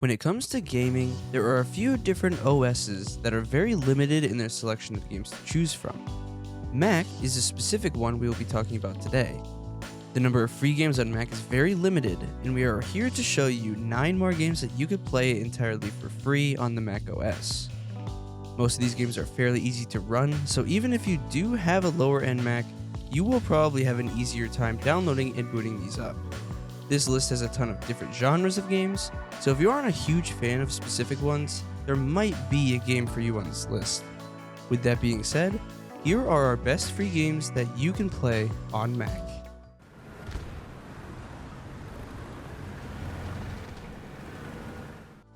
When it comes to gaming, there are a few different OSs that are very limited in their selection of games to choose from. Mac is a specific one we will be talking about today. The number of free games on Mac is very limited, and we are here to show you 9 more games that you could play entirely for free on the Mac OS. Most of these games are fairly easy to run, so even if you do have a lower end Mac, you will probably have an easier time downloading and booting these up. This list has a ton of different genres of games, so if you aren't a huge fan of specific ones, there might be a game for you on this list. With that being said, here are our best free games that you can play on Mac.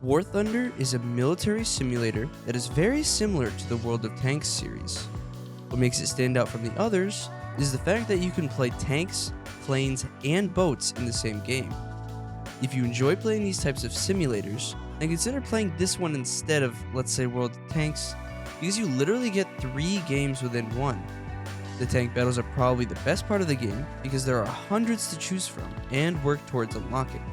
War Thunder is a military simulator that is very similar to the World of Tanks series. What makes it stand out from the others is the fact that you can play tanks, planes, and boats in the same game. If you enjoy playing these types of simulators, then consider playing this one instead of, let's say, World of Tanks, because you literally get 3 games within one. The tank battles are probably the best part of the game because there are hundreds to choose from and work towards unlocking.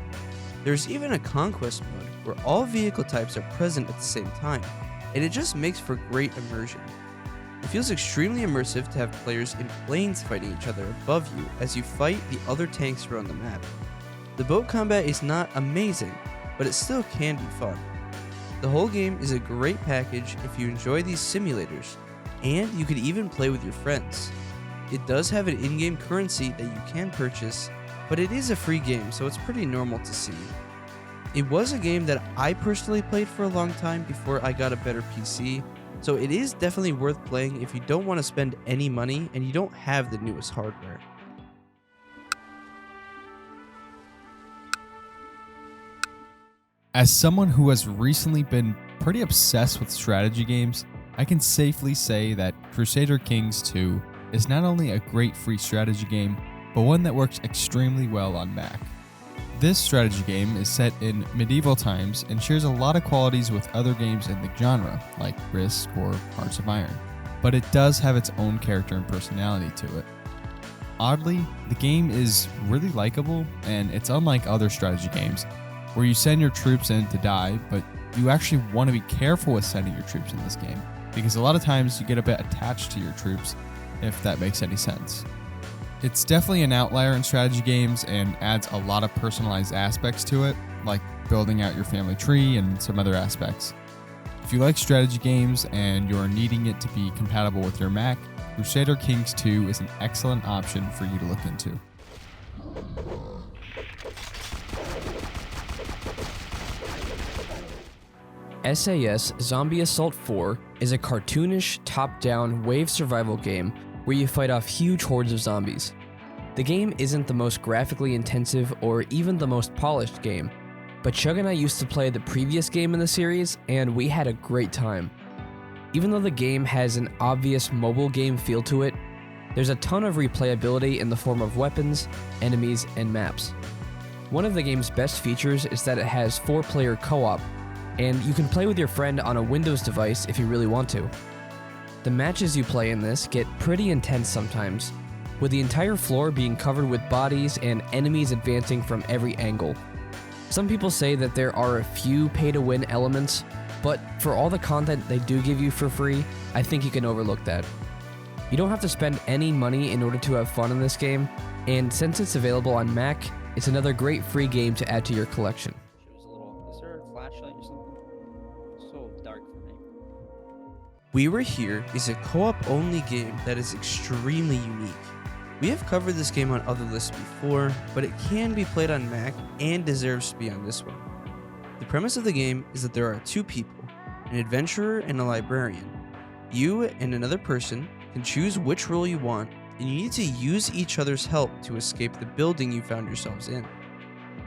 There's even a conquest mode where all vehicle types are present at the same time, and it just makes for great immersion. It feels extremely immersive to have players in planes fighting each other above you as you fight the other tanks around the map. The boat combat is not amazing, but it still can be fun. The whole game is a great package if you enjoy these simulators, and you could even play with your friends. It does have an in-game currency that you can purchase, but it is a free game, so it's pretty normal to see. It was a game that I personally played for a long time before I got a better PC, so it is definitely worth playing if you don't want to spend any money and you don't have the newest hardware. As someone who has recently been pretty obsessed with strategy games, I can safely say that Crusader Kings II is not only a great free strategy game, but one that works extremely well on Mac. This strategy game is set in medieval times and shares a lot of qualities with other games in the genre, like Risk or Hearts of Iron, but it does have its own character and personality to it. Oddly, the game is really likable, and it's unlike other strategy games, where you send your troops in to die, but you actually want to be careful with sending your troops in this game, because a lot of times you get a bit attached to your troops, if that makes any sense. It's definitely an outlier in strategy games and adds a lot of personalized aspects to it, like building out your family tree and some other aspects. If you like strategy games and you're needing it to be compatible with your Mac, Crusader Kings II is an excellent option for you to look into. SAS Zombie Assault 4 is a cartoonish, top-down wave survival game where you fight off huge hordes of zombies. The game isn't the most graphically intensive or even the most polished game, but Chug and I used to play the previous game in the series, and we had a great time. Even though the game has an obvious mobile game feel to it, there's a ton of replayability in the form of weapons, enemies, and maps. One of the game's best features is that it has 4-player co-op, and you can play with your friend on a Windows device if you really want to. The matches you play in this get pretty intense sometimes, with the entire floor being covered with bodies and enemies advancing from every angle. Some people say that there are a few pay-to-win elements, but for all the content they do give you for free, I think you can overlook that. You don't have to spend any money in order to have fun in this game, and since it's available on Mac, it's another great free game to add to your collection. Is there a flashlight or something? It's so dark for me. We Were Here is a co-op only game that is extremely unique. We have covered this game on other lists before, but it can be played on Mac and deserves to be on this one. The premise of the game is that there are 2 people, an adventurer and a librarian. You and another person can choose which role you want, and you need to use each other's help to escape the building you found yourselves in.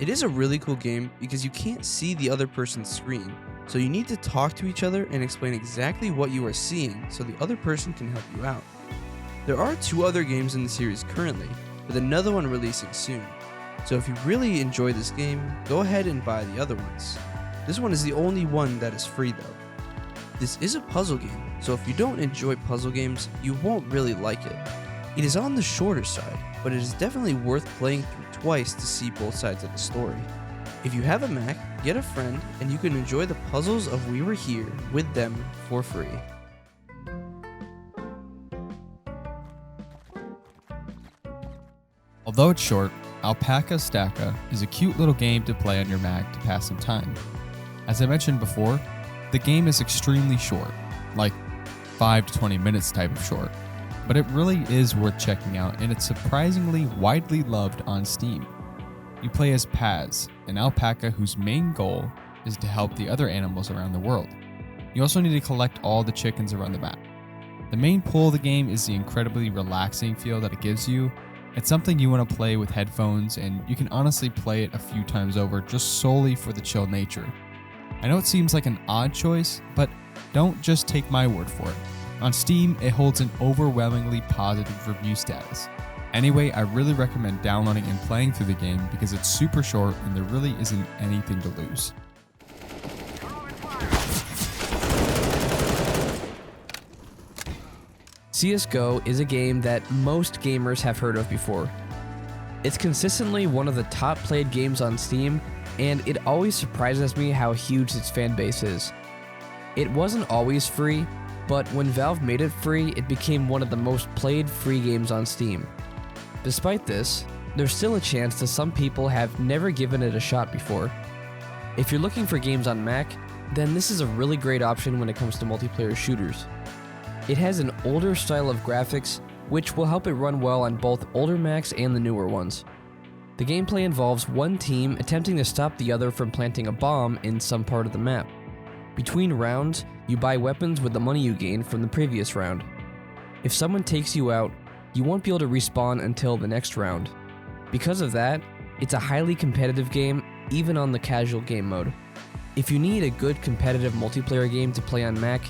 It is a really cool game because you can't see the other person's screen, so you need to talk to each other and explain exactly what you are seeing so the other person can help you out. There are 2 other games in the series currently, with another one releasing soon, so if you really enjoy this game, go ahead and buy the other ones. This one is the only one that is free though. This is a puzzle game, so if you don't enjoy puzzle games, you won't really like it. It is on the shorter side, but it is definitely worth playing through twice to see both sides of the story. If you have a Mac, get a friend, and you can enjoy the puzzles of We Were Here with them for free. Although it's short, Alpaca Stacka is a cute little game to play on your Mac to pass some time. As I mentioned before, the game is extremely short, like 5 to 20 minutes type of short, but it really is worth checking out, and it's surprisingly widely loved on Steam. You play as Paz, an alpaca whose main goal is to help the other animals around the world. You also need to collect all the chickens around the map. The main pull of the game is the incredibly relaxing feel that it gives you. It's something you want to play with headphones, and you can honestly play it a few times over just solely for the chill nature. I know it seems like an odd choice, but don't just take my word for it. On Steam, it holds an overwhelmingly positive review status. Anyway, I really recommend downloading and playing through the game because it's super short and there really isn't anything to lose. CSGO is a game that most gamers have heard of before. It's consistently one of the top played games on Steam, and it always surprises me how huge its fan base is. It wasn't always free, but when Valve made it free, it became one of the most played free games on Steam. Despite this, there's still a chance that some people have never given it a shot before. If you're looking for games on Mac, then this is a really great option when it comes to multiplayer shooters. It has an older style of graphics, which will help it run well on both older Macs and the newer ones. The gameplay involves one team attempting to stop the other from planting a bomb in some part of the map. Between rounds, you buy weapons with the money you gain from the previous round. If someone takes you out, you won't be able to respawn until the next round. Because of that, it's a highly competitive game, even on the casual game mode. If you need a good competitive multiplayer game to play on Mac,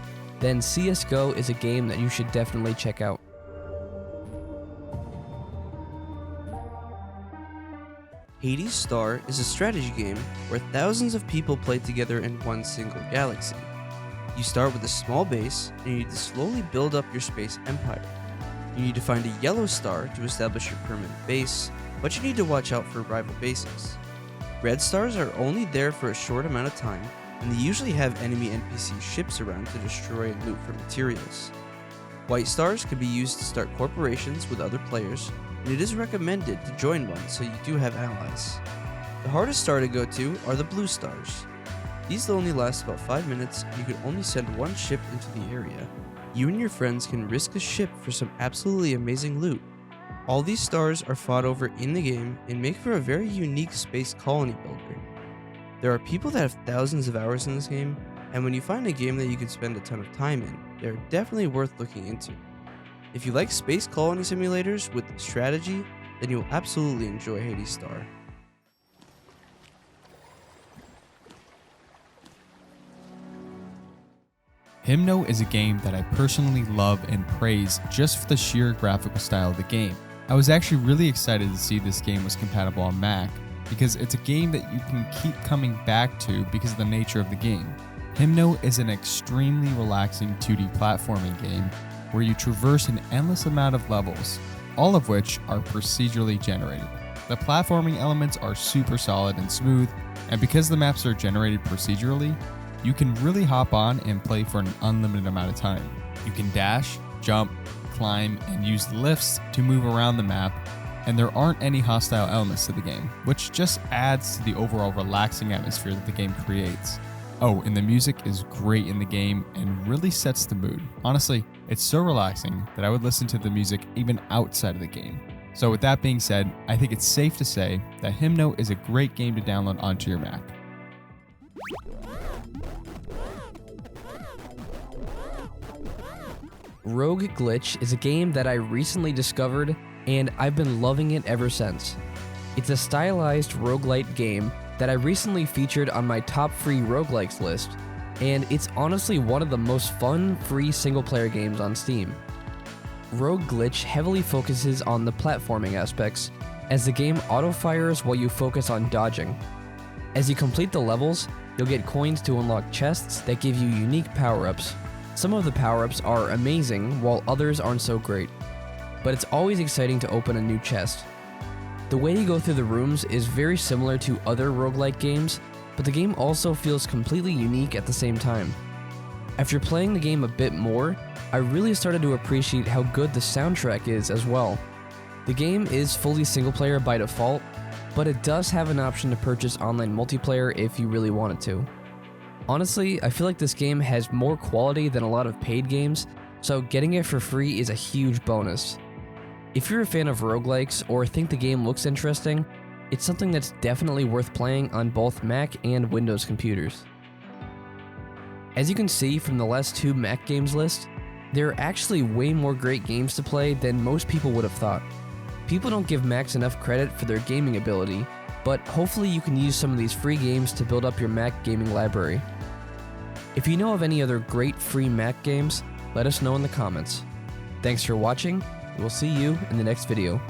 then CSGO is a game that you should definitely check out. Hades Star is a strategy game where thousands of people play together in one single galaxy. You start with a small base, and you need to slowly build up your space empire. You need to find a yellow star to establish your permanent base, but you need to watch out for rival bases. Red stars are only there for a short amount of time, and they usually have enemy NPC ships around to destroy and loot for materials. White stars can be used to start corporations with other players, and it is recommended to join one so you do have allies. The hardest star to go to are the blue stars. These only last about 5 minutes, and you can only send one ship into the area. You and your friends can risk a ship for some absolutely amazing loot. All these stars are fought over in the game and make for a very unique space colony builder. There are people that have thousands of hours in this game, and when you find a game that you can spend a ton of time in, they're definitely worth looking into. If you like space colony simulators with strategy, then you'll absolutely enjoy Hades Star. Himno is a game that I personally love and praise just for the sheer graphical style of the game. I was actually really excited to see this game was compatible on Mac, because it's a game that you can keep coming back to because of the nature of the game. Himno is an extremely relaxing 2D platforming game where you traverse an endless amount of levels, all of which are procedurally generated. The platforming elements are super solid and smooth, and because the maps are generated procedurally, you can really hop on and play for an unlimited amount of time. You can dash, jump, climb, and use lifts to move around the map, and there aren't any hostile elements to the game, which just adds to the overall relaxing atmosphere that the game creates. Oh, and the music is great in the game and really sets the mood. Honestly, it's so relaxing that I would listen to the music even outside of the game. So with that being said, I think it's safe to say that Himno is a great game to download onto your Mac. Rogue Glitch is a game that I recently discovered, and I've been loving it ever since. It's a stylized roguelite game that I recently featured on my top free roguelikes list, and it's honestly one of the most fun free single-player games on Steam. Rogue Glitch heavily focuses on the platforming aspects, as the game auto-fires while you focus on dodging. As you complete the levels, you'll get coins to unlock chests that give you unique power-ups. Some of the power-ups are amazing, while others aren't so great, but it's always exciting to open a new chest. The way you go through the rooms is very similar to other roguelike games, but the game also feels completely unique at the same time. After playing the game a bit more, I really started to appreciate how good the soundtrack is as well. The game is fully single player by default, but it does have an option to purchase online multiplayer if you really wanted to. Honestly, I feel like this game has more quality than a lot of paid games, so getting it for free is a huge bonus. If you're a fan of roguelikes or think the game looks interesting, it's something that's definitely worth playing on both Mac and Windows computers. As you can see from the last 2 Mac games list, there are actually way more great games to play than most people would have thought. People don't give Macs enough credit for their gaming ability, but hopefully you can use some of these free games to build up your Mac gaming library. If you know of any other great free Mac games, let us know in the comments. Thanks for watching, and we'll see you in the next video.